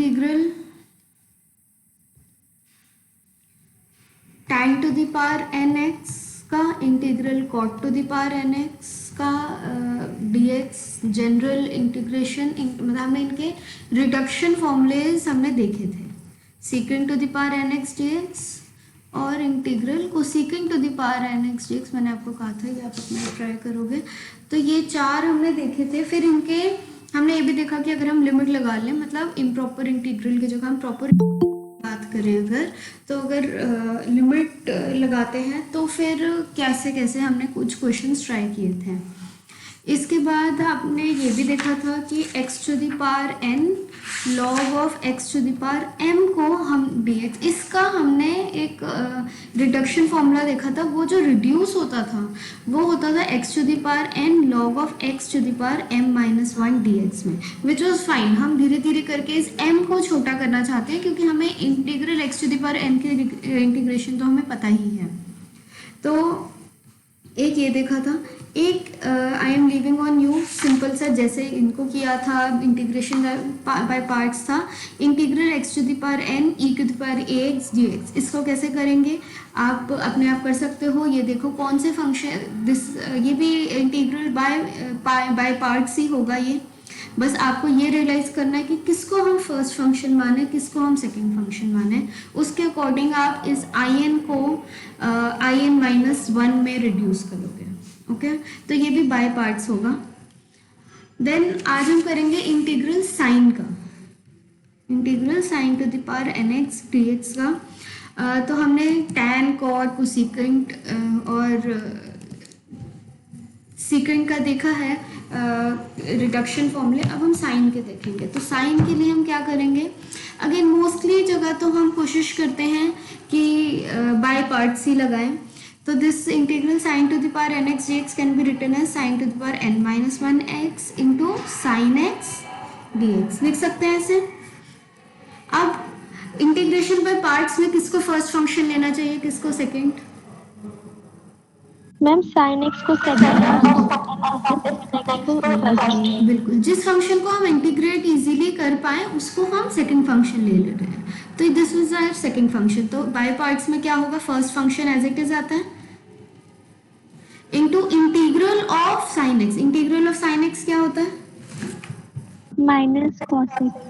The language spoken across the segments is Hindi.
Integral tan to the power nx का integral cot to the power nx का dx जनरल इंटीग्रेशन, मतलब हमने इनके रिडक्शन फॉर्मूलेज हमने देखे थे, secant to the power nx dx और integral cosecant to the power nx dx। मैंने आपको कहा था कि आप अपना ट्राई करोगे। तो ये चार हमने देखे थे। फिर इनके हमने ये भी देखा कि अगर हम लिमिट लगा लें, मतलब इम्प्रॉपर इंटीग्रल की जगह हम प्रॉपर बात करें अगर, तो अगर लिमिट लगाते हैं तो फिर कैसे कैसे हमने कुछ क्वेश्चंस ट्राई किए थे। इसके बाद आपने ये भी देखा था कि x to the power n log of x to the power m को हम dx, इसका हमने एक रिडक्शन फॉर्मूला देखा था। वो जो रिड्यूस होता था वो होता था x to the power n log of x to the power m माइनस 1 dx में, विच वॉज फाइन। हम धीरे धीरे करके इस m को छोटा करना चाहते हैं क्योंकि हमें integral x to the power n की इंटीग्रेशन तो हमें पता ही है। तो एक ये देखा था। एक I am living on you, simple सा जैसे इनको किया था, इंटीग्रेशन बाय पार्ट्स था। Integral x to the power n e to the power ax dx, इसको कैसे करेंगे आप अपने आप कर सकते हो। ये देखो कौन से फंक्शन दिस, ये भी इंटीग्रल बाय पार्ट्स ही होगा। ये बस आपको ये रियलाइज करना है कि किसको हम फर्स्ट फंक्शन माने, किसको हम सेकंड फंक्शन माने। उसके अकॉर्डिंग आप इस in को in माइनस 1 में रिड्यूस करोगे। ओके, तो ये भी बाय पार्ट्स होगा। देन आज हम करेंगे इंटीग्रल साइन का, integral sine to the power nx dx का। तो हमने tan cot कोसेकेंट और सीकेंट का देखा है रिडक्शन फॉर्मूले। अब हम साइन के देखेंगे। तो साइन के लिए हम क्या करेंगे, अगेन मोस्टली जगह तो हम कोशिश करते हैं कि बाय पार्ट्स ही लगाएं। तो this integral sine to the power nx dx can be written as sine to the power n minus 1 x into sine x dx, लिख सकते हैं ऐसे। अब इंटीग्रेशन बाय पार्ट्स में किसको फर्स्ट फंक्शन लेना चाहिए, किसको सेकेंड? मैम साइन एक्स को बिल्कुल, जिस फंक्शन को हम इंटीग्रेट इजीली कर पाए उसको हम सेकंड फंक्शन ले रहे हैं। तो this is our second function. तो बाय पार्ट्स में क्या होगा, first function as it is आता है into integral of sine x. Integral of sine x क्या होता है, माइनस कॉस एक्स।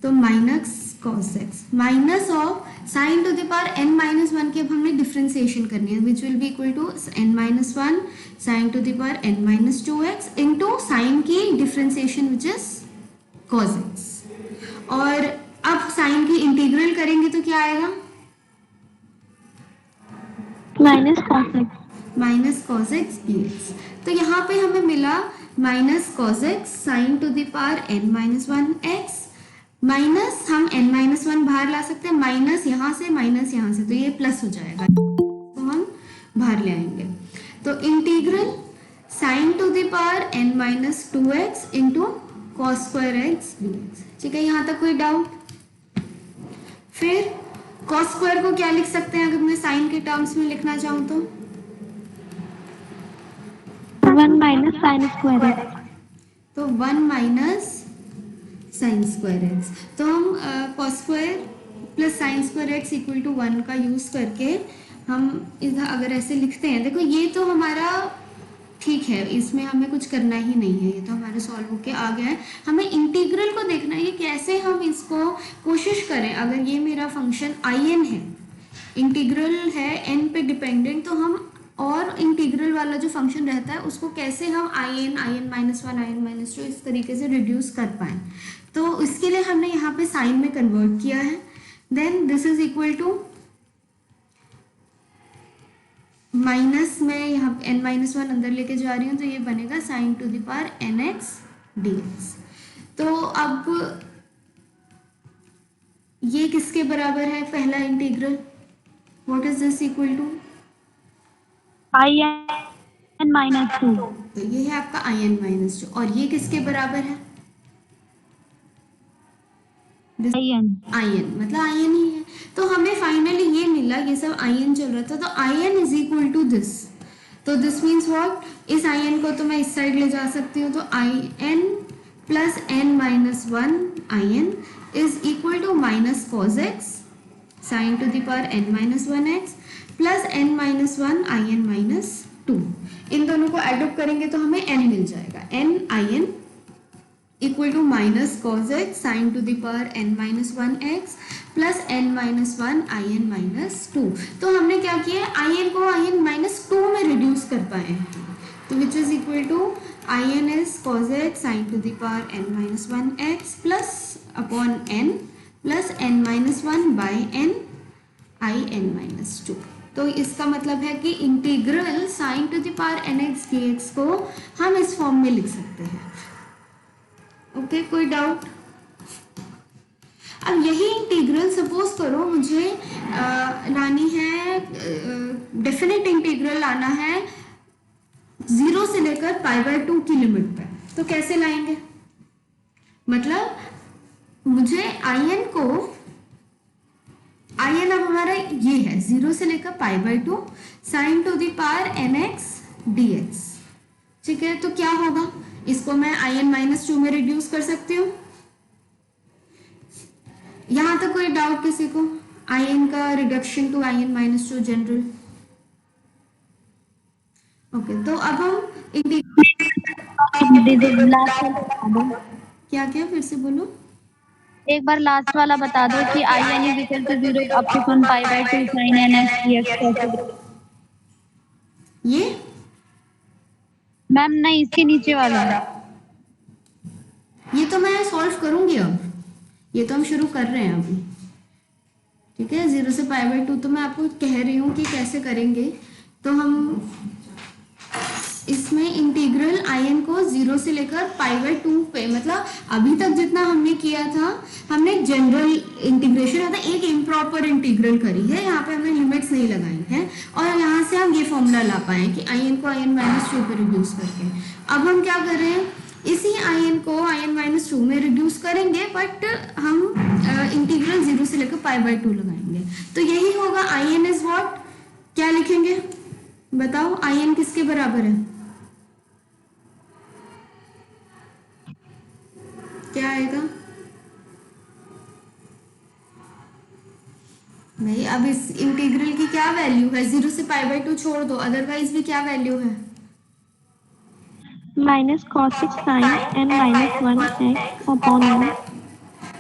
तो minus cos x minus of sine to the power n minus 1 की अब हमने डिफ्रेंसिएशन करनी है, which will be equal to n minus 1 sine to the power n minus 2x into sine की differentiation which is cos x. और अब साइन की इंटीग्रल करेंगे तो क्या आएगा, minus cos x, minus cos x dx। तो यहाँ पे हमें मिला minus cos x sine to the power n minus 1 x minus, हम n माइनस 1 बाहर ला सकते हैं, माइनस यहाँ से माइनस यहाँ से, तो ये प्लस हो जाएगा, तो हम बाहर ले आएंगे। तो integral sine to the power n minus 2x into cos square x dx। ठीक है, यहाँ तक कोई डाउट? फिर कॉस स्क्वायर को क्या लिख सकते हैं अगर मैं साइन के टर्म्स में लिखना चाहूँ तो? 1 माइनस साइन स्क्वायर एक्स। तो 1 माइनस साइन स्क्वायर एक्स। तो हम cos square plus sine square x equal to 1 का यूज करके हम इधर अगर ऐसे लिखते हैं, देखो ये तो हमारा ठीक है, इसमें हमें कुछ करना ही नहीं है, ये तो हमारे सॉल्व होके आ गया है। हमें इंटीग्रल को देखना है, कैसे हम इसको कोशिश करें। अगर ये मेरा फंक्शन in है, इंटीग्रल है n पे डिपेंडेंट, तो हम और इंटीग्रल वाला जो फंक्शन रहता है उसको कैसे हम in माइनस 1 in माइनस 2 इस तरीके से रिड्यूस कर पाए। तो इसके लिए हमने यहाँ पे साइन में कन्वर्ट किया है। Then this is equal to minus में यहाँ n माइनस 1 अंदर लेके जा रही हूँ, तो ये बनेगा sine to the power nx dx। तो अब ये किसके बराबर है, पहला integral, what is this equal to? in minus 2। तो ये है आपका in माइनस 2, और ये किसके बराबर है? in मतलब in ही है। तो हमें फाइनली ये मिला, ये सब in चल रहा था, तो in is equal to this. तो दिस मीन्स व्हाट, इस in को तो मैं इस साइड ले जा सकती हूँ, तो in plus n minus 1 in is equal to minus cos x sine to the power n minus one x plus n minus one I N minus two. इन दोनों को एडअप करेंगे तो हमें n मिल जाएगा, n I N equal to minus cos x sine to the power n minus one x plus n minus one I N minus two. तो हमने क्या किया, आई एन को आई एन माइनस टू में रिड्यूस कर पाए हैं, तो which is equal to I N is cos x sine to the power n minus one x plus upon n plus n minus one by n I N minus two. तो इसका मतलब है कि integral sine to the power N x D x को हम इस फॉर्म में लिख सकते हैं। ओके, कोई डाउट? अब यही इंटीग्रल सपोज करो मुझे लानी है, डेफिनेट इंटीग्रल लाना है 0 से लेकर पाई बाय 2 की लिमिट पे, तो कैसे लाएंगे? मतलब मुझे आई एन को, आई एन अब हमारा ये है 0 से लेकर pi by 2 sine to the power N x D x, ठीक है। तो क्या होगा, इसको मैं आई एन माइनस टू में रिड्यूस कर सकती हूँ। यहां तक कोई डाउट किसी को? आई एन का reduction to I N minus two general. Okay, तो अब हम क्या क्या फिर से बोलो, एक बार लास्ट वाला बता दो कि I N is equal to 0 up to 1 pi by 2 sin n x dx कैसे? ये मैम नहीं, इसके नीचे वाला। ये तो मैं सॉल्व करूंगी अब, ये तो हम शुरू कर रहे हैं अभी, ठीक है। 0 से पाई बाय 2 तो मैं आपको कह रही हूँ कि कैसे करेंगे। तो हम इसमें इंटीग्रल आई एन को 0 से लेकर पाई बाय 2 पे, मतलब अभी तक जितना हमने किया था, हमने जनरल इंटीग्रेशन मतलब एक इम्प्रॉपर इंटीग्रल करी है, यहाँ पे हमने लिमिट्स नहीं लगाई हैं, और यहाँ से हम ये फॉर्मूला ला पाए कि आई एन को आई एन माइनस टू पे रिड्यूस करके। अब हम क्या कर रहे हैं, इसी आई एन को आई एन माइनस टू में रिड्यूस करेंगे, बट हम इंटीग्रल 0 से लेकर पाई बाय 2 लगाएंगे। तो यही होगा, आई एन इज व्हाट, क्या लिखेंगे बताओ, आई एन किसके बराबर है, क्या आएगा नहीं? अब इस इंटीग्रल की क्या वैल्यू है, 0 से पाई बाय 2 छोड़ दो, अदरवाइज भी क्या वैल्यू है, minus cos x sin n minus 1 x upon n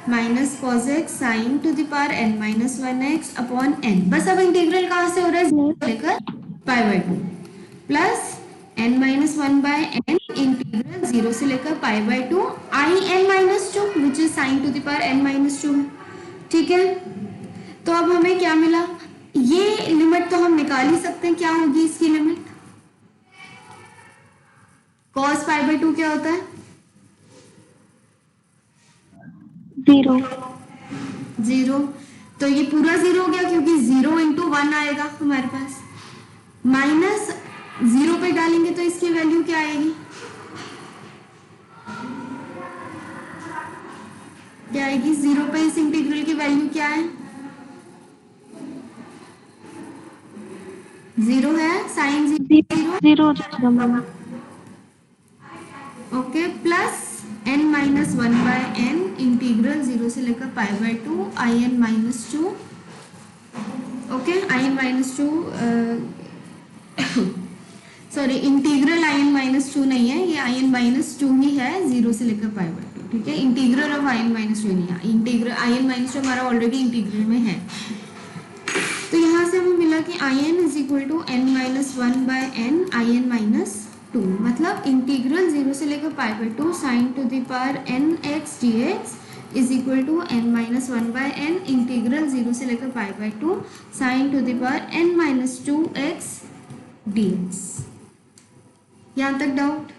minus cos x sine to the power n minus one x upon n। बस अब इंटीग्रल कहाँ से हो रहा है, 0 से लेकर pi by 2 plus n minus one by n integral 0 से लेकर pi by 2 I N minus two which is sine to the power n minus two, ठीक है। तो अब हमें क्या मिला, ये लिमिट तो हम निकाल ही सकते हैं, क्या होगी इसकी लिमिट, cos पाई बाय 2 क्या होता है, 0। तो ये पूरा 0 हो गया क्योंकि 0 इंटू 1 आएगा हमारे पास, माइनस 0 पे डालेंगे तो इसकी वैल्यू क्या आएगी, क्या आएगी 0 पे इस इंटीग्रल की वैल्यू क्या है, 0 है, sine 0 okay, plus n minus one by n integral 0 से लेकर pi by 2 I N minus two, okay, I N minus two, sorry integral I N minus two नहीं है, ये आई एन माइनस टू ही है 0 से लेकर पाई बाय 2, ठीक है। Integral of I N minus two नहीं है, integral I N minus two हमारा ऑलरेडी इंटीग्रल में है। तो यहाँ से हमें मिला कि I N is equal to n minus one by n I N minus two, मतलब इंटीग्रल 0 से लेकर pi by 2 sine to the power n x dx is equal to n minus one by n integral 0 से लेकर pi by 2 sine to the power n minus two x dx। यहाँ तक डाउट?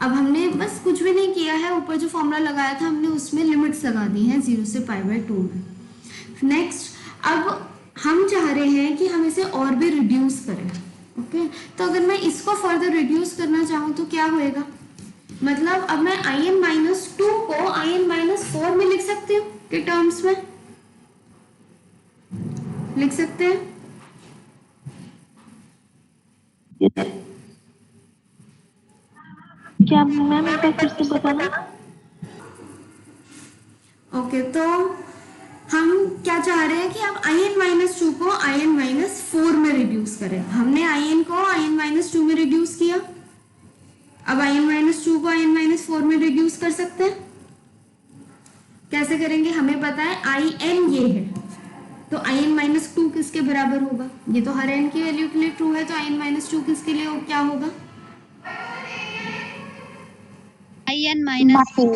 अब हमने बस कुछ भी नहीं किया है, ऊपर जो फॉर्मूला लगाया था हमने उसमें लिमिट्स लगा दी हैं 0 से पाई बाय 2 में। नेक्स्ट, अब हम चाह रहे हैं कि हम इसे और भी रिड्यूस करें, ओके। तो अगर मैं इसको फर्दर रिड्यूस करना चाहूँ तो क्या होएगा, मतलब अब मैं आई एन माइनस टू को आई एन माइनस फोर में लिख सकती हूँ के टर्म्स में लिख सकते हैं, क्या मैम एक बार फिर से बताना। ओके, तो हम क्या चाह रहे हैं कि अब in-2 को in-4 में रिड्यूस करें। हमने in को in-2 में रिड्यूस किया, अब in-2 को in-4 में रिड्यूस कर सकते हैं। कैसे करेंगे? हमें पता है in ये है, तो in-2 किसके बराबर होगा? ये तो हर n की वैल्यू के लिए ट्रू है, तो in-2 किसके लिए क्या होगा? in-4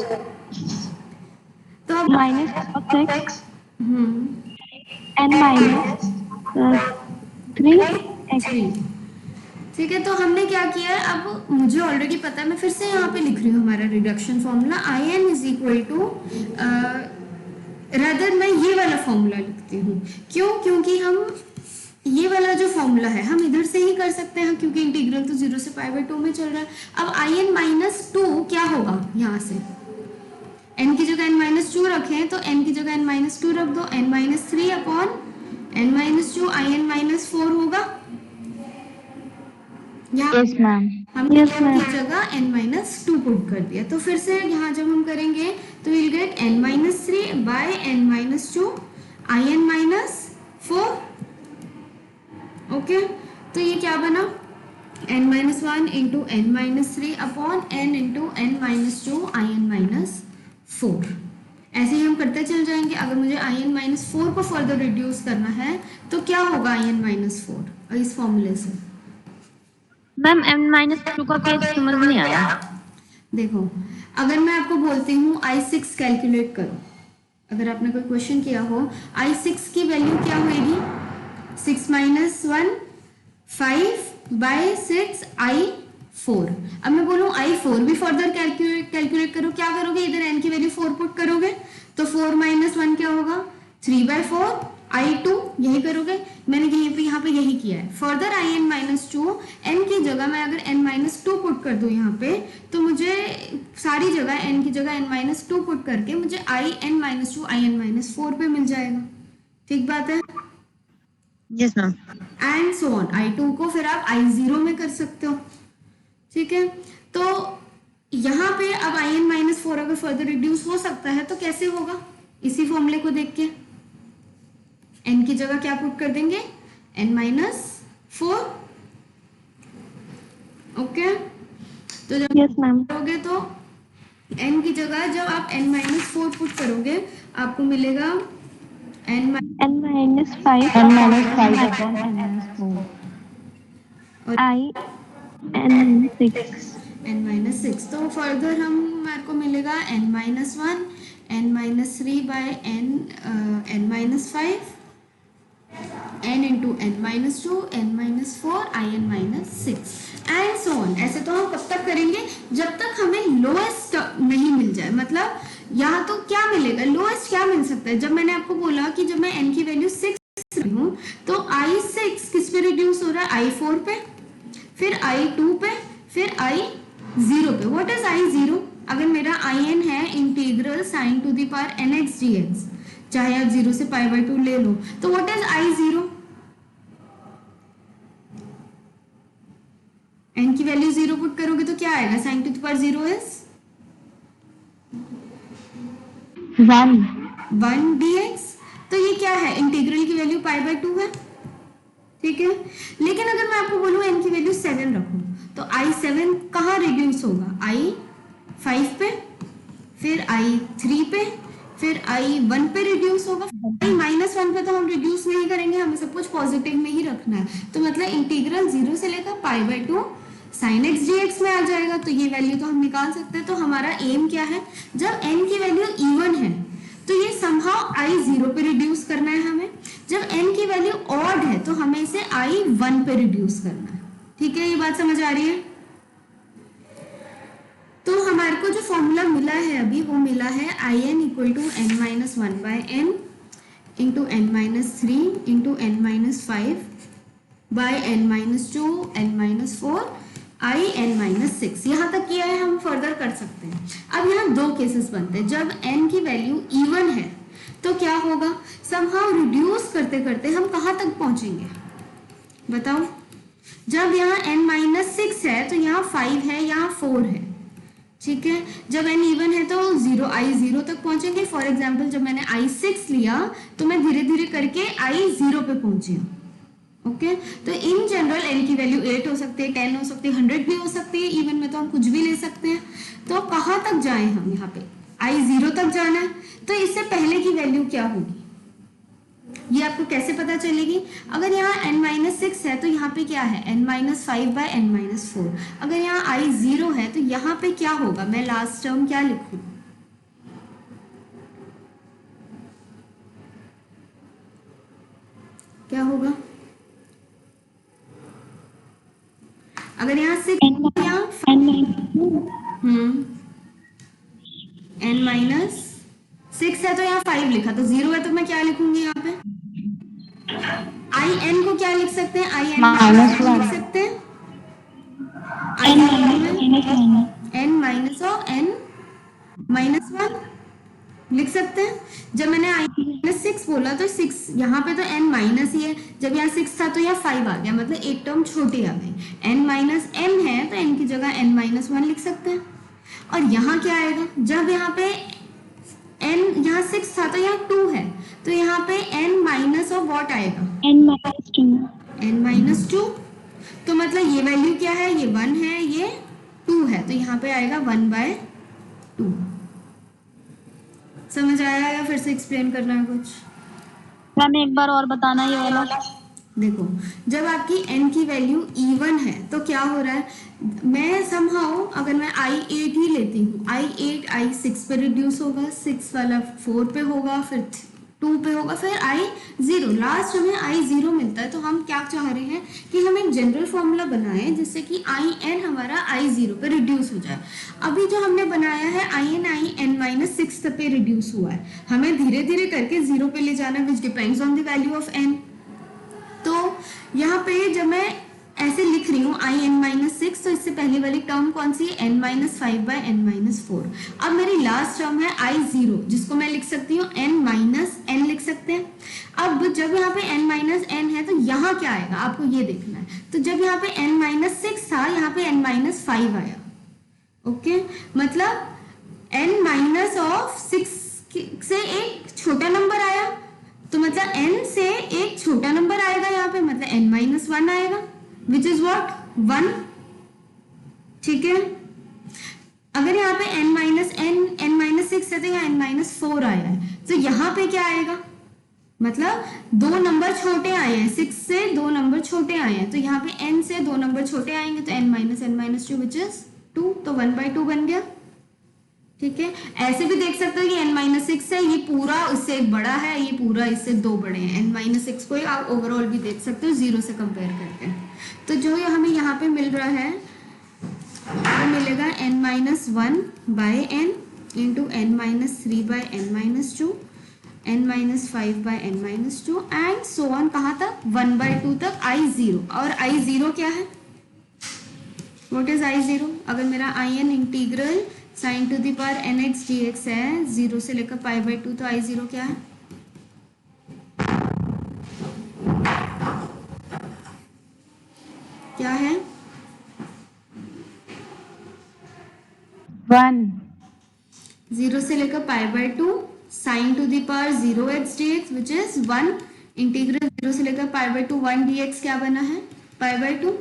तो अब -6 n -3x। ठीक है, तो हमने क्या किया है, अब मुझे ऑलरेडी पता है, मैं फिर से यहाँ पे लिख रही हूँ हमारा reduction formula in is equal to, rather मैं ये वाला फॉर्मूला लिखती हूँ। क्यों? क्योंकि हम ये वाला जो फॉर्मूला है हम इधर से ही कर सकते हैं, क्योंकि इंटीग्रल तो 0 से π/2 में चल रहा है। अब in-2 क्या होगा? यहाँ से n की जगह n-2 रखें, तो n की जगह n-2 रख दो, n-3 अपॉन n-2 in-4 होगा। Yes ma'am. हमने n की जगह n-2 पुट कर दिया, तो फिर से यहाँ जब हम करेंगे तो will get n-3 bye n-2 in-4। Okay, तो ये क्या बना? n-1 into n-3 upon n into n-2 in-4। ऐसे ही हम करते चल जाएंगे। अगर मुझे in-4 को फर्दर रिड्यूस करना है तो क्या होगा in-4 इस फॉर्मूले से? मैम n-2 का केस समझ नहीं आया। देखो, अगर मैं आपको बोलती हूँ I6 कैलकुलेट करो, अगर आपने कोई क्वेश्चन किया हो, I6 की वैल्यू क्या होगी? 6 - 1 5/6 I4। अब मैं बोलूँ I4 भी फर्दर कैलकुलेट करो, क्या करोगे? इधर n की वैल्यू 4 पुट करोगे, तो 4 - 1 क्या होगा? 3/4 I2, यही करोगे। मैंने यहाँ पे यही किया है। फर्दर in-2 n की जगह मैं अगर n-2 पुट कर दूं यहाँ पे, तो मुझे सारी जगह n की जगह n-2 पुट करके मुझे in-2 in-4 पे मिल जाएगा। ठीक बात है? Yes ma'am. And so on. I2 को फिर आप I0 में कर सकते हो। ठीक है, तो यहाँ पे अब in-4 अगर फर्दर रिड्यूस हो सकता है तो कैसे होगा? इसी फॉर्मूले को देख के n की जगह क्या पुट कर देंगे? n-4। ओके, तो जब यस मैम। करोगे तो n की जगह जब आप n-4 पुट करोगे आपको मिलेगा n-5 n-5 और n-6। तो फर्दर हम मेरे को मिलेगा n-1 n-3 by n-5 n into n-2 n-4 in-6 and so on. ऐसे तो हम कब तक करेंगे? जब तक हमें लोएस्ट नहीं मिल जाए। मतलब यहाँ तो क्या मिलेगा? लोएस्ट क्या मिल सकता है? जब मैंने आपको बोला कि जब मैं n की वैल्यू 6 हूँ तो I6 किस पे रिड्यूस हो रहा है? I4 पे, फिर I2 पे, फिर I0 पे। What is I0? अगर मेरा in है integral sin to the power nx dx, चाहे आप 0 से π/2 ले लो, तो व्हाट इज I0? n की वैल्यू 0 पुट करोगे तो क्या आएगा? sin to the power 0 is 1 dx। तो ये क्या है? इंटीग्रल की वैल्यू π/2 है। ठीक है, लेकिन अगर मैं आपको बोलूं n की वैल्यू 7 रखूं, तो I7 कहाँ रिड्यूस होगा? I5 पे, फिर I3 पे, फिर I1 पे रिड्यूस होगा। I-1 पे तो हम रिड्यूस नहीं करेंगे, हमें सब कुछ पॉजिटिव में ही रखना है। तो मतलब इंटीग्रल 0 से लेकर π/2 sin x dx में आ जाएगा। तो ये वैल्यू तो हम निकाल सकते हैं। तो हमारा एम क्या है? जब n की वैल्यू इवन है तो ये समहाउ I0 पे रिड्यूस करना है हमें। जब n की वैल्यू ऑड है तो हमें इसे I1 पे रिड्यूस करना है। ठीक है, ये बात समझ आ रही है? तो हमारे को जो फॉर्मूला मिला है अभी, वो मिला है in equal to n-1 by n into n-3 into n-5 by n-2 n-4 in-6। यहाँ तक किया है, हम फर्दर कर सकते हैं। अब यहाँ दो केसेस बनते हैं। जब n की वैल्यू इवन है तो क्या होगा? समहाउ रिड्यूस करते करते हम कहाँ तक पहुंचेंगे बताओ? जब यहाँ n-6 है तो यहाँ 5 है, यहाँ 4 है। ठीक है। जब n इवन है तो i 0 तक पहुंचेंगे। फॉर एग्जाम्पल जब मैंने i 6 लिया तो मैं धीरे धीरे करके i 0 पे पहुंची हूँ। ओके, तो इन जनरल n की वैल्यू 8 हो सकती है, 10 हो सकती है, 100 भी हो सकती है, इवन में तो हम कुछ भी ले सकते हैं। तो कहाँ तक जाए हम, यहाँ पे i 0 तक जाना है, तो इससे पहले की वैल्यू क्या होगी ये आपको कैसे पता चलेगी? अगर यहाँ n-6 है तो यहाँ पे क्या है, n-5/n-4। अगर यहाँ i 0 है तो यहाँ पे क्या होगा, मैं लास्ट टर्म क्या लिखूं, क्या होगा? अगर यहाँ 6 यहाँ n-6 है तो यहाँ 5 लिखा, तो 0 है तो मैं क्या लिखूंगी यहाँ पे, आई एन को क्या लिख सकते हैं, आई एन लिख सकते हैं, n माइनस ऑफ n -1 लिख सकते हैं। जब मैंने -6 बोला तो 6 यहाँ पे तो n माइनस ही है, जब यहाँ 6 था तो यहाँ 5 आ गया, मतलब एक टर्म छोटी आ गई। n माइनस n है तो n की जगह n -1 लिख सकते हैं। और यहाँ क्या आएगा, जब यहाँ पे n यहाँ 6 था तो यहाँ 2 है, तो यहाँ पे n माइनस ऑफ वॉट आएगा, n-2। तो मतलब ये वैल्यू क्या है, ये 1 है, ये 2 है, तो यहाँ पे आएगा 1/2। समझ आया या फिर से एक्सप्लेन करना है कुछ? मैम एक बार और बताना ये वाला। देखो, जब आपकी n की वैल्यू इवन है तो क्या हो रहा है, मैं समहाउ अगर मैं i8 ही लेती हूँ, i8 i6 पे रिड्यूस होगा, 6 वाला 4 पे होगा, फिर 2 पे होगा, फिर i0, लास्ट हमें i0 मिलता है। तो हम क्या चाह रहे हैं कि हम एक जनरल फॉर्मूला बनाएं जिससे कि in हमारा i0 पे रिड्यूस हो जाए। अभी जो हमने बनाया है in-6 तक पे रिड्यूस हुआ है, हमें धीरे धीरे करके 0 पे ले जाना, which depends on the value of n। तो यहाँ पे जब मैं ऐसे लिख रही हूँ in-6, तो इससे पहले वाली टर्म कौन सी है, n-5/n-4। अब मेरी लास्ट टर्म है i0, जिसको मैं लिख सकती हूँ n-n लिख सकते हैं। अब जब यहाँ पे n-n है तो यहाँ क्या आएगा आपको ये देखना है। तो जब यहाँ पे n-6 था, यहाँ पे n-5 आया। ओके, मतलब n-6 से एक छोटा नंबर आया, तो मतलब n से एक छोटा नंबर आएगा यहाँ पे, मतलब n-1 आएगा, विच इज वॉट 1। ठीक है, अगर यहाँ पे n-6 है तो यहाँ n-4 आया है, तो यहाँ पे क्या आएगा, मतलब 2 नंबर छोटे आए हैं, 6 से 2 नंबर छोटे आए हैं, तो यहाँ पे n से 2 नंबर छोटे आएंगे, तो n-2 विच इज 2, तो 1/2 बन गया। ठीक है, ऐसे भी देख सकते हो कि n-6 है, ये पूरा इससे एक बड़ा है, ये पूरा इससे 2 बड़े हैं। n-6 को आप ओवरऑल भी देख सकते हो 0 से कंपेयर करके। तो जो हमें यहाँ पे मिल रहा है वो मिलेगा n-1/n into n-3/n-2, n-5/n-2 and so on, कहाँ तक, 1/2 तक i0। और i0 क्या है, व्हाट इज i0? अगर मेरा in integral sin to the power nx dx है 0 से लेकर π/2, तो i0 क्या है, क्या है, 1 0 से लेकर π/2 sin to the power 0x dx which is 1 integral 0 से लेकर π/2 1 dx क्या बना है, π/2।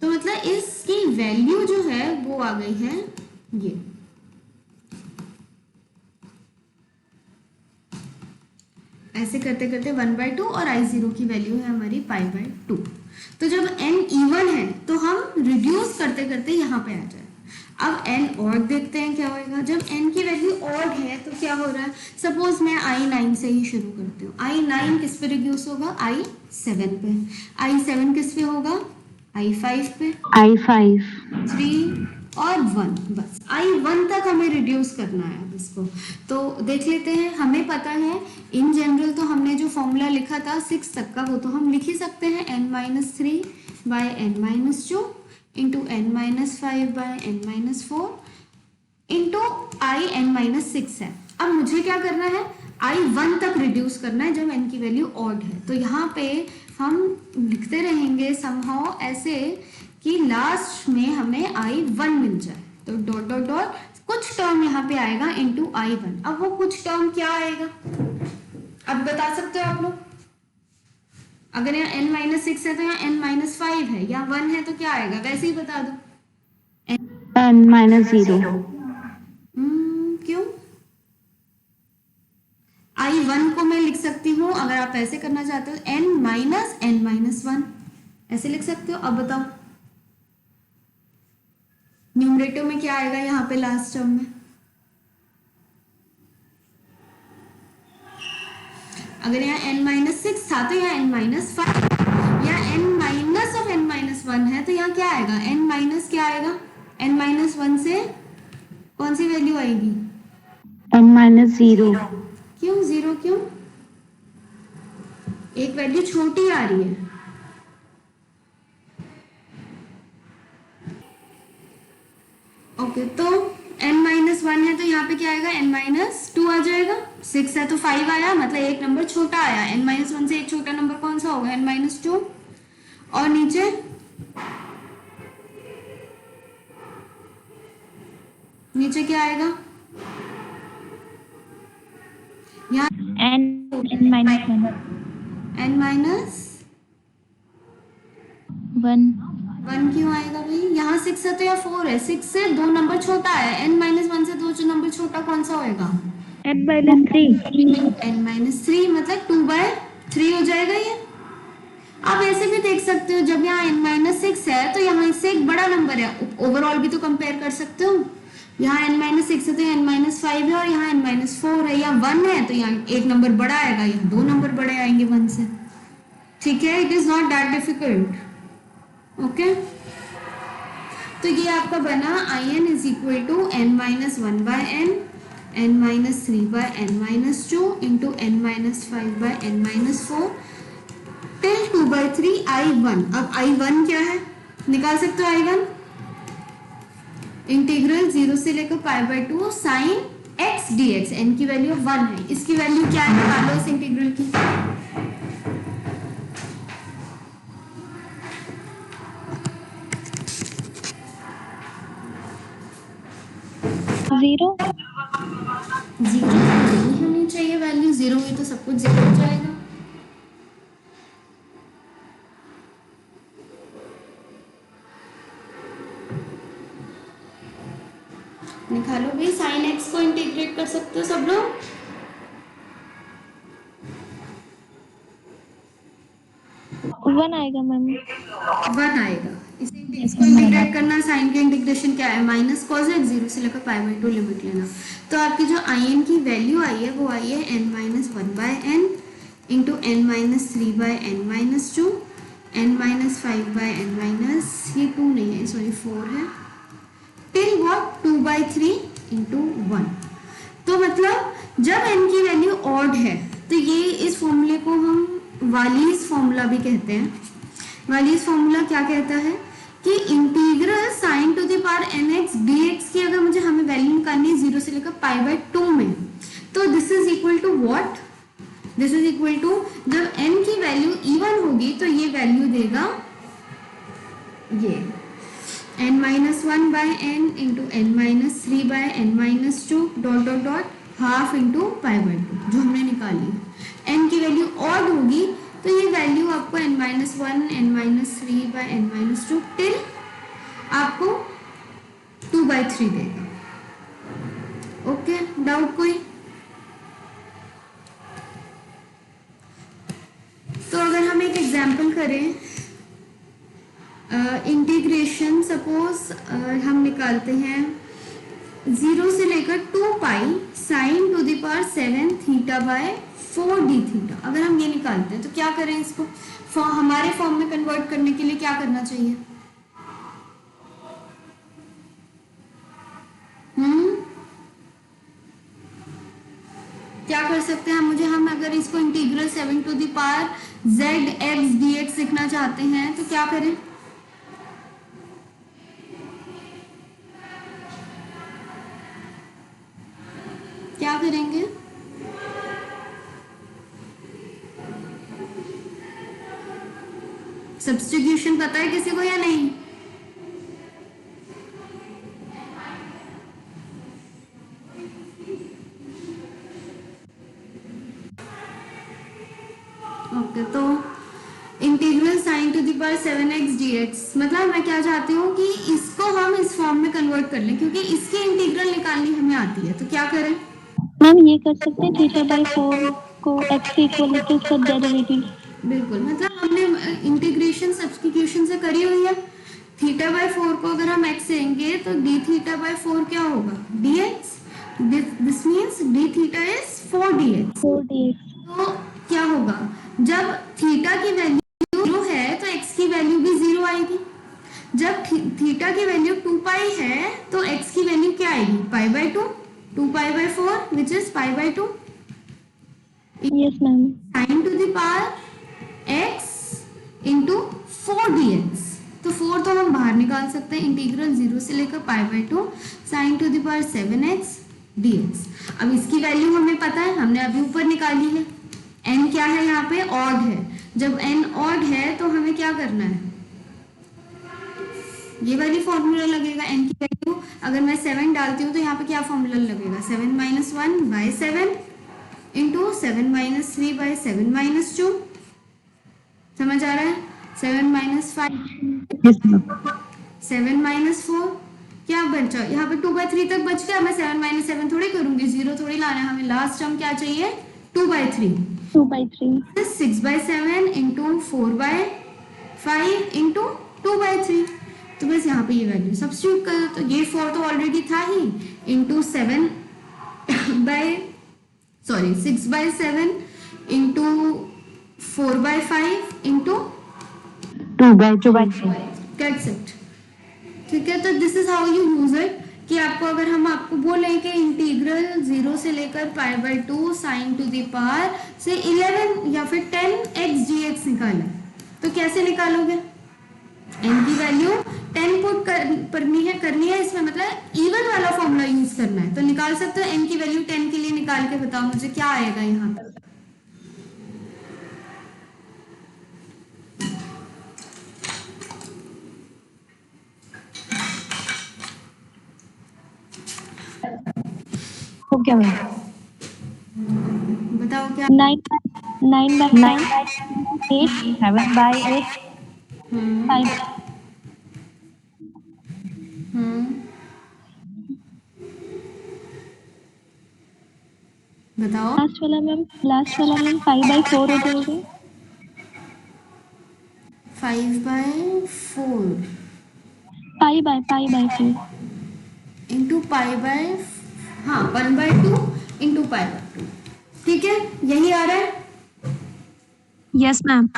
तो मतलब इसकी वैल्यू जो है वो आ गई है ये। ऐसे करते करते 1/2 और i0 की वैल्यू है हमारी π/2। तो जब n इवन है तो हम रिड्यूस करते करते यहाँ पे आ जाए। अब n ऑड देखते हैं क्या होगा। जब n की वैल्यू ऑड है तो क्या हो रहा है, सपोज मैं i9 से ही शुरू करती हूँ। i9 किस पे रिड्यूस होगा, i7 पे। i7 किस पे होगा, i5 पे, 3 और 1, बस i1 तक हमें रिड्यूस करना है इसको। तो देख लेते हैं, हमें पता है इन जनरल तो हमने जो फॉर्मूला लिखा था 6 तक का वो तो हम लिख ही सकते हैं, n-3/n-2 into n-5/n-4 into in-6 है। अब मुझे क्या करना है, i1 तक रिड्यूस करना है जब n की वैल्यू ऑड है। तो यहाँ पे हम लिखते रहेंगे समहाउ ऐसे कि लास्ट में हमें i1 मिल जाए। तो डॉट डॉट डॉट कुछ टर्म यहाँ पे आएगा इनटू I1। अब वो कुछ टर्म क्या आएगा अब बता सकते हो आप लोग? अगर यहाँ n-6 है तो यहाँ n-5 है, या 1 है तो क्या आएगा, वैसे ही बता दो। n-0। क्यों? I1 को मैं लिख सकती हूँ, अगर आप ऐसे करना चाहते हो n-1 ऐसे लिख सकते हो। अब बताओ न्यूमरेटर में क्या आएगा यहाँ पे लास्ट टर्म में? अगर यहाँ n-6 था तो यहाँ n-5, या n-1 है तो यहाँ क्या आएगा, n- क्या आएगा, n-1 से कौन सी वैल्यू आएगी, n-0। क्यों 0? क्यों? एक वैल्यू छोटी आ रही है। ओके तो n-1 है तो यहाँ पे क्या आएगा, n-2 आ जाएगा। 6 है तो 5 आया, मतलब एक नंबर छोटा आया। n-1 से एक छोटा नंबर कौन सा होगा, n-2। और नीचे नीचे क्या आएगा, यहाँ n-1। n-1 क्यों आएगा भाई, यहाँ 6 है तो यहाँ 4 है, 6 से 2 नंबर छोटा है, n-1 से 2 नंबर छोटा कौन सा होएगा, n-3। n-3 मतलब 2/3 हो जाएगा ये। आप ऐसे भी देख सकते हो, जब यहाँ n-6 है तो यहाँ इससे एक बड़ा नंबर है, ओवरऑल भी तो कंपेयर कर सकते हो। यहाँ n-6 है तो n-5 है, और यहाँ n-4 है, या 1 है तो यहाँ एक नंबर बड़ा आएगा, यहाँ 2 नंबर बड़े आएंगे 1 से। ठीक है, it is not that difficult. Okay, तो ये आपका बना In is equal to n-1/n, n-3/n-2 into n-5/n-4 till 2/3 I1। अब I1 क्या है, निकाल सकते हो I1, इंटीग्रल 0 से लेकर π/2 साइन x dx, n की वैल्यू 1 है, इसकी वैल्यू क्या है, निकालो इस इंटीग्रल की। जीरो। जीरो नहीं होनी चाहिए, वैल्यू 0 हुई तो सब कुछ 0 हो जाएगा। निकालो भाई, साइन एक्स को इंटीग्रेट कर सकते हो सब लोग। वन आएगा मैम। 1 आएगा, इसको इंटीग्रेट करना, साइन के इंटीग्रेशन क्या है, माइनस कॉस एक्स, 0 से लेकर π/2 लिमिट लेना। तो आपकी जो in की वैल्यू आई है वो आई है n-1/n इंटू n-3/n-2 n-5/n- ये 2 नहीं है, सॉरी 4 है, टिल व्हाट 2/3 इंटू 1। तो मतलब जब n की वैल्यू ऑड है तो ये इस फॉर्मूले को हम वालीज फॉर्मूला भी कहते हैं। वालीज फॉर्मूला क्या कहता है कि integral sine to the power nx dx की अगर मुझे हमें वैल्यू निकालनी है 0 से लेकर π/2 में, तो this is equal to what, this is equal to, जब n की वैल्यू इवन होगी तो ये वैल्यू देगा ये n-1/n into n-3/n-2 dot dot dot half into π/2 जो हमने निकाली। n की वैल्यू ऑड होगी तो ये वैल्यू आपको n-1 n-3/n-2 टिल आपको 2/3 देगा। ओके, डाउट कोई? तो अगर हम एक एग्जाम्पल करें, इंटीग्रेशन सपोज हम निकालते हैं 0 से लेकर 2π sine to the power 7 θ/4 d θ। अगर हम ये निकालते हैं तो क्या करें, इसको हमारे फॉर्म में कन्वर्ट करने के लिए क्या करना चाहिए, क्या कर सकते हैं हम अगर इसको integral 7 to the power z x dx लिखना चाहते हैं तो क्या करें, क्या करेंगे, सब्स्टिट्यूशन पता है किसी को या नहीं? ओके, तो integral sine to the power 7x dx, मतलब मैं क्या चाहती हूँ कि इसको हम इस फॉर्म में कन्वर्ट कर लें, क्योंकि इसकी इंटीग्रल निकालनी हमें आती है। तो क्या करें? मैम ये कर सकते हैं θ/4 को x के इक्वल लेके उसका डेरिवेटिव। बिल्कुल, मतलब हमने इंटीग्रेशन सब्स्टिट्यूशन से करी हुई है। θ/4 को अगर हम x देंगे तो dθ/4 क्या होगा? dx। This means dθ is 4dx। 4dx। तो क्या होगा, जब थीटा की वैल्यू 0 है तो x की वैल्यू भी 0 आएगी। जब थीटा की वैल्यू 2 पाई है तो x की वैल्यू क्या आएगी? π/2, 2π/4 which is π/2। Yes ma'am. Sine to the power x into 4dx, तो 4 तो हम बाहर निकाल सकते हैं। इंटीग्रल 0 से लेकर π/2 sine to the power 7x dx। अब इसकी वैल्यू हमें पता है, हमने अभी ऊपर निकाली है। n क्या है यहाँ पे? ऑड है। जब n ऑड है तो हमें क्या करना है? ये वाली फॉर्मूला लगेगा। n की वैल्यू अगर मैं 7 डालती हूँ तो यहाँ पे क्या फॉर्मूला लगेगा? 7 - 1/7 इंटू 7 - 3/7 - 2। समझ आ रहा है? 7 - 5, 7 - 4 क्या बचा? यहाँ पे 2/3 तक बच गया। मैं 7 - 7 थोड़ी करूंगी, 0 थोड़ी लाना है हमें। लास्ट टर्म क्या चाहिए? 2/3। 2/3 6/7 इंटू 4/5 इंटू 2/3। तो बस यहाँ पे ये वैल्यू सब्स्टिट्यूट करो, तो ये 4 तो ऑलरेडी था ही, into 6/7 into 4/5 into 2/3। Gets it. ठीक है, तो this is how you use it, कि आपको अगर हम आपको बोले कि इंटीग्रल 0 से लेकर π/2 साइन टू द पावर से 11 या फिर 10x dx निकालना, तो कैसे निकालोगे? n की वैल्यू 10 पुट करनी है इसमें, मतलब इवन वाला फॉर्मूला यूज करना है। तो निकाल सकते हो। n की वैल्यू 10 के लिए निकाल के बताओ मुझे क्या आएगा यहाँ पर। हो गया मैम। बताओ क्या? 9/9 8 7/8 हम्म 5। बताओ। लास्ट वाला मैम 5/4 हो जाएगा। 5/4 π/4 इंटू हाँ 1/2 इंटू π/2। ठीक है, यही आ रहा है। Yes ma'am.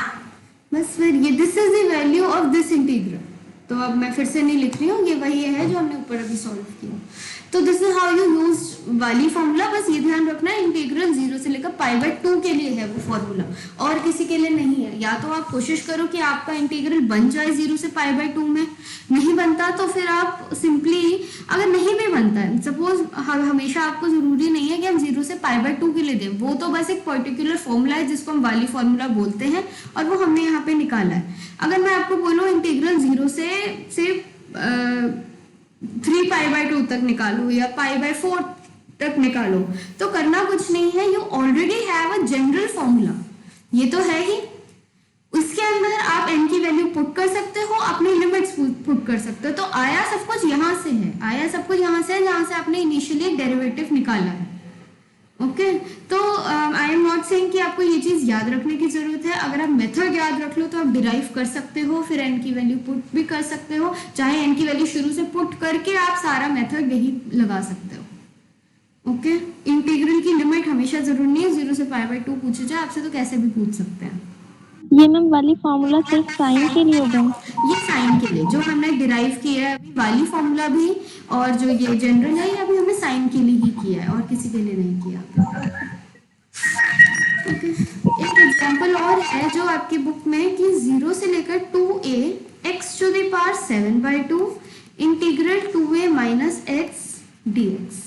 बस फिर ये this is the value of this integral. तो अब मैं फिर से नहीं लिख रही हूँ, ये वही है जो हमने ऊपर अभी सॉल्व किया। तो this is how you use वाली फॉर्मूला। बस ये ध्यान रखना है, इंटीग्रल 0 से लेकर π/2 के लिए है वो फॉर्मूला, और किसी के लिए नहीं है। या तो आप कोशिश करो कि आपका इंटीग्रल बन जाए 0 से π/2 में, नहीं बनता तो फिर आप सिंपली, अगर नहीं भी बनता है, सपोज हमेशा आपको जरूरी नहीं है कि हम 0 से π/2 के लिए दें, वो तो बस एक पर्टिकुलर फॉर्मूला है जिसको हम वाली फॉर्मूला बोलते हैं, और वो हमने यहाँ पे निकाला है। अगर मैं आपको बोलूँ इंटीग्रल 0 से 3π/2 तक निकालो या π/4 तक निकालो, तो करना कुछ नहीं है। You already have a general formula, ये तो है ही। इसके अंदर आप n की वैल्यू पुट कर सकते हो, अपनी लिमिट्स पुट कर सकते हो। तो आया सब कुछ यहाँ से है, जहाँ से आपने इनिशियली डेरिवेटिव निकाला है। ओके, तो आई एम नॉट सेइंग कि आपको ये चीज याद रखने की जरूरत है। अगर आप मेथड याद रख लो तो आप डिराइव कर सकते हो, फिर n की वैल्यू पुट भी कर सकते हो। चाहे n की वैल्यू शुरू से पुट करके आप सारा मेथड यही लगा सकते हो। ओके, इंटीग्रल की लिमिट हमेशा जरूरी नहीं है 0 से π/2 पूछे जाए आपसे, तो कैसे भी पूछ सकते हैं। ये मैम वाली फॉर्मूला सिर्फ साइन के लिए होगा। ये साइन के लिए जो हमने डिराइव किया है अभी वाली फॉर्मूला भी, और जो ये जनरल है ये अभी हमने साइन के लिए ही किया है और किसी के लिए नहीं किया। ओके, एक एग्जांपल और है जो आपकी बुक में कि 0 से लेकर 2a x to the power 7/2 integral 2a minus x dx।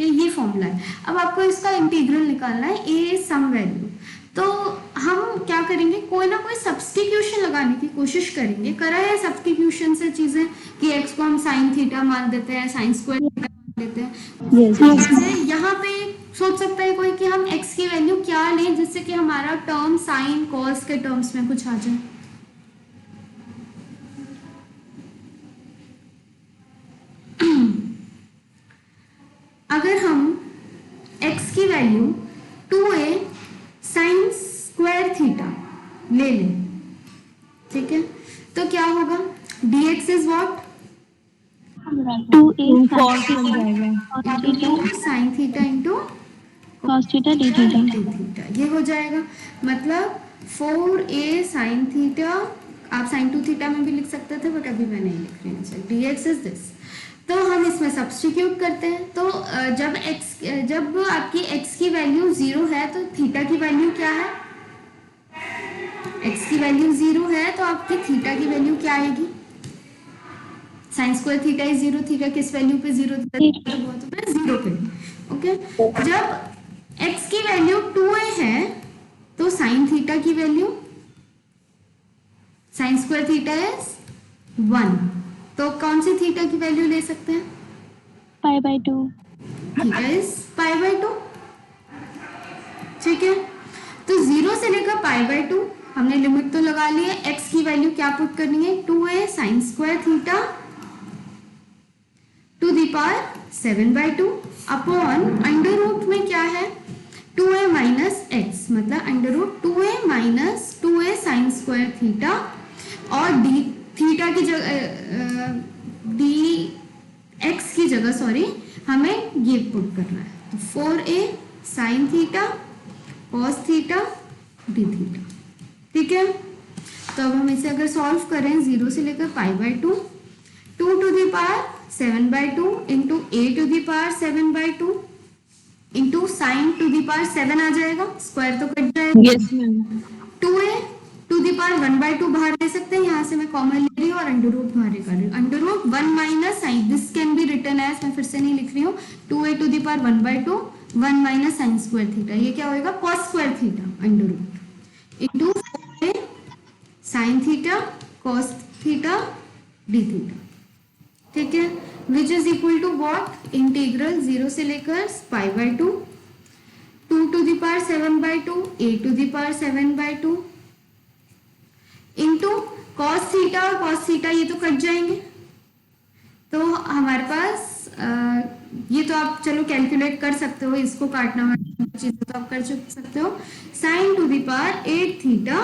ये फॉर्मूला है। अब आपको इसका इंटीग्रल निकालना है, a सम वैल्यू। तो हम क्या करेंगे, कोई ना कोई सब्स्टिट्यूशन लगाने की कोशिश करेंगे। करा है सब्स्टिट्यूशन से चीजें कि x को हम साइन थीटा मान देते हैं, साइन स्क्वायर थीटा मान देते हैं। Yes. जैसे यहाँ पे सोच सकता है कोई कि हम x की वैल्यू क्या लें जिससे कि हमारा टर्म साइन कॉस के टर्म्स में कुछ आ जाए? अगर हम x की value 2a sine square theta ले लें, ठीक है, तो क्या होगा? dx is what? 2a cos बन जाएगा into sine theta into cos theta d theta. Theta, ये हो जाएगा। मतलब 4a साइन थीटा, आप साइन 2 थीटा में भी लिख सकते थे बट अभी मैं नहीं लिख रही हूँ। dx इज दिस, तो हम इसमें सब्स्टिट्यूट करते हैं। तो जब आपकी x की वैल्यू 0 है तो थीटा की वैल्यू क्या है? x की वैल्यू 0 है तो आपकी थीटा की वैल्यू क्या आएगी? Sign square theta is 0, theta किस वैल्यू पे 0 पे 0 पे। ओके, जब x की वैल्यू 2a है तो साइन थीटा की value, sign square theta is 1, तो कौन सी थीटा की वैल्यू ले सकते हैं? π/2। थीटा इज π/2, ठीक है। तो 0 से लेकर π/2 हमने लिमिट तो लगा ली है। x की वैल्यू क्या पुट करनी है? 2a sine square theta to the power 7/2 upon under root में क्या है? 2a माइनस x, मतलब under root 2a minus 2a sine square theta, और डी थीटा की जगह डी एक्स की जगह सॉरी हमें ये पुट करना है। तो 4a sign theta cos theta d theta, ठीक है। तो अब हम इसे अगर सॉल्व करें 0 से लेकर π/2, 2 to the power 7/2 into a to the power 7/2 into sine to the power 7 आ जाएगा, स्क्वायर तो कट जाएगा। Yes ma'am. 2a to the power 1/2 बाहर ले सकते हैं, यहाँ से मैं कॉमन ले रही हूँ और अंडर रूट बाहर निकाल रही हूँ। Under root 1 minus sine, this can be written as, मैं फिर से नहीं लिख रही हूँ, 2a to the power 1/2 1 minus sine square theta, ये क्या होगा? Cos square theta under root into sine theta cos theta d theta, ठीक है, which is equal to what? Integral 0 से लेकर π/2 2 to the power 7/2 a to the power 7/2 into cos theta और कॉस थीटा, ये तो कट जाएंगे। तो हमारे पास ये तो आप चलो कैलकुलेट कर सकते हो, इसको काटना वाली चीजें तो आप कर सकते हो। Sign to the power 8 theta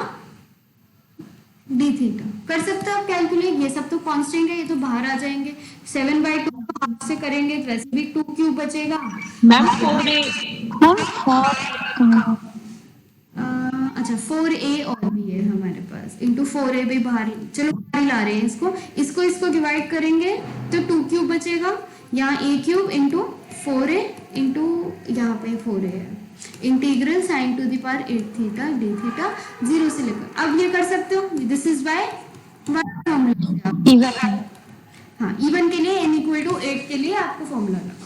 d theta कर सकते हो आप कैलकुलेट, ये सब तो कांस्टेंट है, ये तो बाहर आ जाएंगे। 7/2 हाफ से करेंगे तो वैसे भी 2 क्यूब बचेगा। मैम 4a अच्छा 4a और भी है हमारे पास, इंटू 4a भी बाहर, चलो बाहर ही ला रहे हैं इसको डिवाइड करेंगे तो 2 क्यूब बचेगा, यहाँ a cube into 4a into यहाँ पे 4a है। Integral sine to the power 8 theta d theta 0 से लेकर, अब ये कर सकते हो, this is by formula. Even हाँ, इवन के लिए n इक्वल टू 8 के लिए आपको फॉर्मूला लगाना है।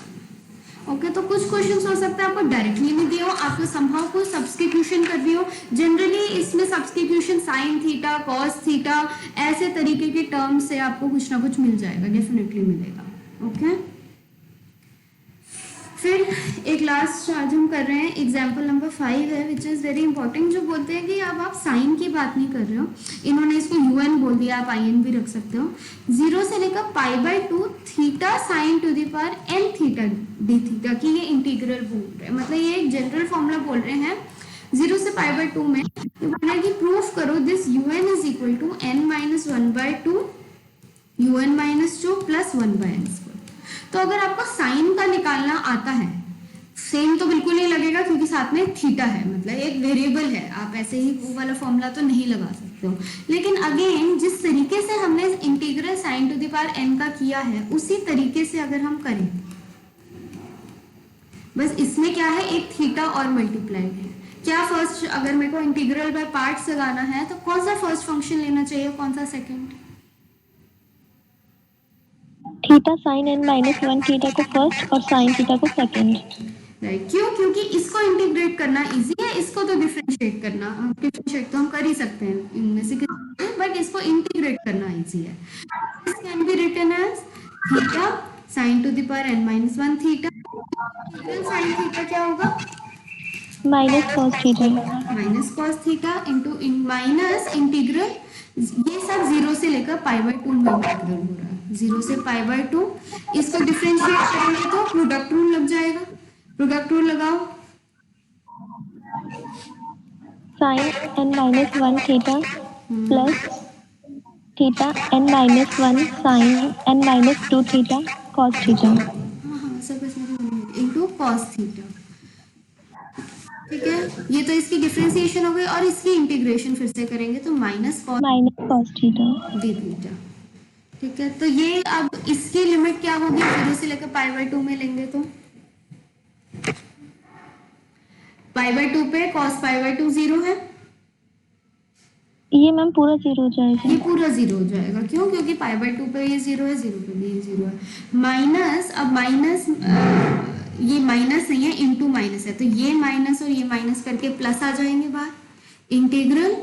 ओके, तो कुछ क्वेश्चंस हो सकता है आपको डायरेक्टली नहीं दिया हो, आपको समहाउ को सब्स्टिट्यूशन कर दियो। जनरली इसमें substitution sign theta cos theta ऐसे तरीके के टर्म से आपको कुछ ना कुछ मिल जाएगा, डेफिनेटली मिलेगा। ओके, फिर एक लास्ट आज हम कर रहे हैं एग्जाम्पल नंबर 5 है, विच इज़ वेरी इंपॉर्टेंट, जो बोलते हैं कि अब आप साइन की बात नहीं कर रहे हो, इन्होंने इसको un बोल दिया, आप in भी रख सकते हो। 0 से लेकर π/2 theta sine to the power n theta d theta की ये इंटीग्रल बोल रहे हैं, मतलब ये एक जनरल फॉर्मूला बोल रहे हैं। 0 से π/2 में ये बोल रहे हैं कि प्रूफ करो this un is equal to n minus 1/2 un minus 2 plus 1/n²। तो अगर आपको साइन का निकालना आता है, सेम तो बिल्कुल नहीं लगेगा क्योंकि साथ में थीटा है, मतलब एक वेरिएबल है, आप ऐसे ही वो वाला फॉर्मूला तो नहीं लगा सकते हो। लेकिन अगेन जिस तरीके से हमने integral sine to the power n का किया है उसी तरीके से अगर हम करें, बस इसमें क्या है, एक थीटा और मल्टीप्लाइड है। क्या फर्स्ट, अगर मेरे को इंटीग्रल बाय पार्ट्स लगाना है तो कौन सा फर्स्ट फंक्शन लेना चाहिए, कौन सा second? Theta sine n minus 1 theta को फर्स्ट और साइन थीटा को सेकंड। राइट, क्यों? क्योंकि इसको इंटीग्रेट करना इजी है, इसको तो डिफरेंशिएट करना, डिफरेंशिएट तो हम कर ही सकते हैं इनमें से किसी, बट इसको इंटीग्रेट करना इजी है। This can be written as theta sine to the power n minus one theta, integral sine theta क्या होगा, minus cos theta. Minus cos theta into minus integral, ये सब जीरो से लेकर पाई बाय 2 में इंटीग्रल हो रहा है, जीरो से पाई बाय 2। इसको डिफरेंशिएट करेंगे तो प्रोडक्ट रूल लग जाएगा, प्रोडक्ट रूल लगाओ। Sine n minus one theta plus theta n minus one sine n minus two theta cos theta. हाँ सब इसमें इंटू कॉस थीटा, ठीक है। ये तो इसकी डिफरेंशिएशन हो गई, और इसकी इंटीग्रेशन फिर से करेंगे तो minus cos theta d theta, ठीक है। तो ये अब इसकी लिमिट क्या होगी, जीरो से लेकर पाई बाय 2 में लेंगे तो पाई बाय 2 पे कॉस पाई बाय 2 जीरो है, ये मैम पूरा जीरो हो जाएगा। ये पूरा जीरो हो जाएगा, क्यों, क्योंकि पाई बाय 2 पे ये जीरो है, जीरो पे भी ये जीरो है। माइनस, अब माइनस ये माइनस नहीं है, इनटू माइनस है, तो ये माइनस और ये माइनस करके प्लस आ जाएंगे बाहर। इंटीग्रल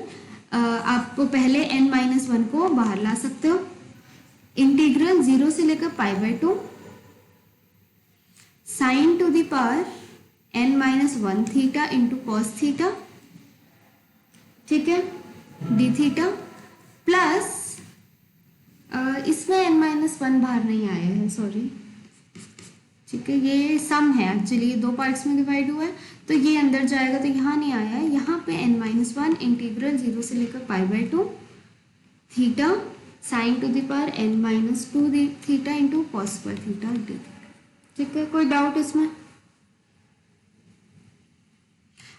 आपको पहले n माइनस वन को बाहर ला सकते हो, इंटीग्रल जीरो से लेकर pi by 2 sine to the power n minus one theta into cos theta, ठीक है, डी थीटा प्लस इसमें n माइनस वन बाहर नहीं आया है, सॉरी, ठीक है, ये सम है एक्चुअली, ये दो पार्ट्स में डिवाइड हुआ है, तो ये अंदर जाएगा, तो यहाँ नहीं आया है, यहाँ पे n minus one integral zero से लेकर pi by 2 theta sine to the power n minus two theta into cos square theta d theta, ठीक है। कोई डाउट इसमें?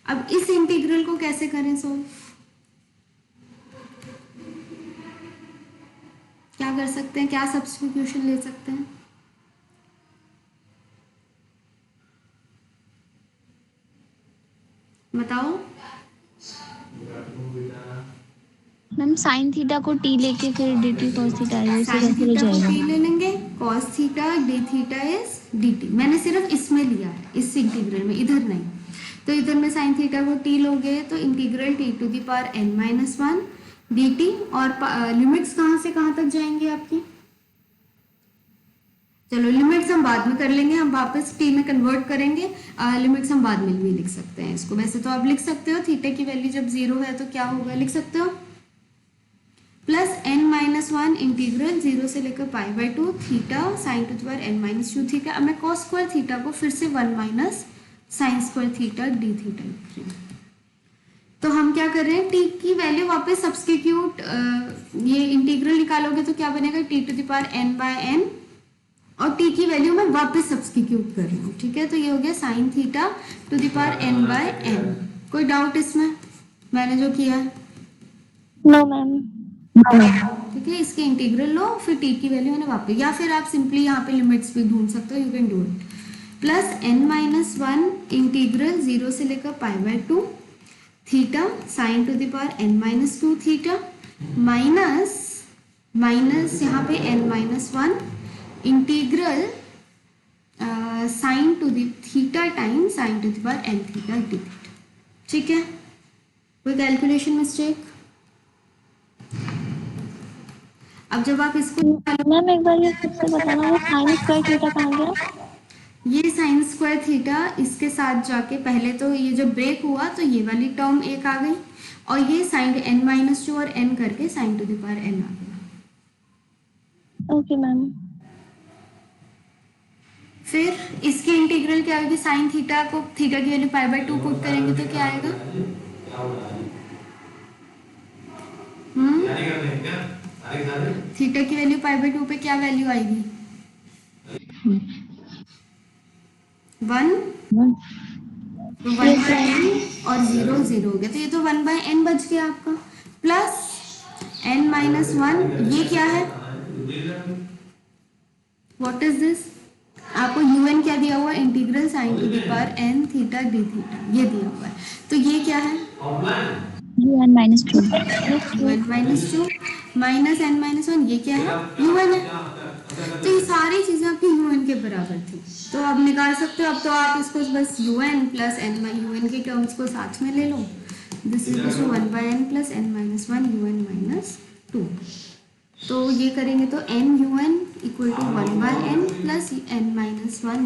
अब इस इंटीग्रल को कैसे करें सोल्व, क्या कर सकते हैं, क्या सब्स्टिट्यूशन ले सकते हैं? बताओ। मैम साइन थीटा को टी लेके फिर D T cos theta sine theta को टी ले लेंगे, cos theta d theta is D T, मैंने सिर्फ इसमें लिया है, इस इंटीग्रल में, इधर नहीं। तो इधर में साइन थीटा को टी लोगे तो integral t to the power n minus one d t, और लिमिट्स कहाँ से कहाँ तक जाएंगे आपकी, चलो लिमिट्स हम बाद में कर लेंगे, हम वापस टी में कन्वर्ट करेंगे, लिमिट्स हम बाद में भी लिख सकते हैं इसको। वैसे तो आप लिख सकते हो थीटा की वैल्यू जब जीरो है तो क्या होगा, लिख सकते हो plus n minus one integral zero से लेकर pi by 2 theta sine to the power n minus two theta. अब मैं कॉस स्क्वायर थीटा को फिर से 1 minus sine square theta d theta लिख रही हूँ। तो हम क्या कर रहे हैं, टी की वैल्यू वापस सब्स्टिट्यूट, ये इंटीग्रल निकालोगे तो क्या बनेगा, t to the power n by n, और टी की वैल्यू मैं वापस सब्स्टिट्यूट कर रही हूँ, ठीक है। तो ये हो गया sine theta to the power n by n। कोई डाउट इसमें, मैंने जो किया है? No ma'am. ठीक है, इसके इंटीग्रल लो, फिर टी की वैल्यू मैंने वापस, या फिर आप सिंपली यहाँ पे लिमिट्स भी ढूंढ सकते हो, you can do it. Plus n minus one integral zero से लेकर pi by 2 theta sine to the power n minus two theta minus minus यहाँ पे n minus one integral sine to the theta time sign to the power n theta d theta, ठीक है। कोई कैलकुलेशन मिस्टेक? अब जब आप इसको मैम एक बार ये फिर से बताना, वो साइन स्क्वायर थीटा कहाँ गया? ये साइन स्क्वायर थीटा इसके साथ जाके पहले तो ये जब ब्रेक हुआ तो ये वाली टर्म एक आ गई, और ये साइन n माइनस टू और n करके sign to the power n आ गया। Okay ma'am. फिर इसके इंटीग्रल क्या होगी, साइन थीटा को थीटा की वैल्यू पाई बाय 2 पुट करेंगे तो क्या आएगा, थीटा की वैल्यू पाई बाय 2 पे क्या वैल्यू आएगी, 1 तो 1 बाय n और 0 0 हो गया, तो ये तो 1 बाय n बच गया आपका, प्लस n माइनस वन, ये क्या है, व्हाट इज दिस, आपको un क्या दिया हुआ है, integral sine to the power n theta d theta, ये दिया हुआ है। तो ये क्या है, un minus to un minus to minus n minus one, ये क्या है, un है। तो ये सारी चीजें आपकी un के बराबर थी, तो आप निकाल सकते हो। अब तो आप इसको बस un प्लस n un के टर्म्स को साथ में ले लो, this is to 1 by n plus n minus one un minus two, तो ये करेंगे तो n u n equal to 1/n plus n-1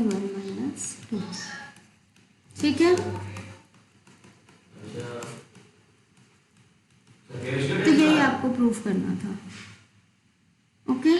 un-2। ठीक है, तो यही आपको प्रूफ करना था। ओके,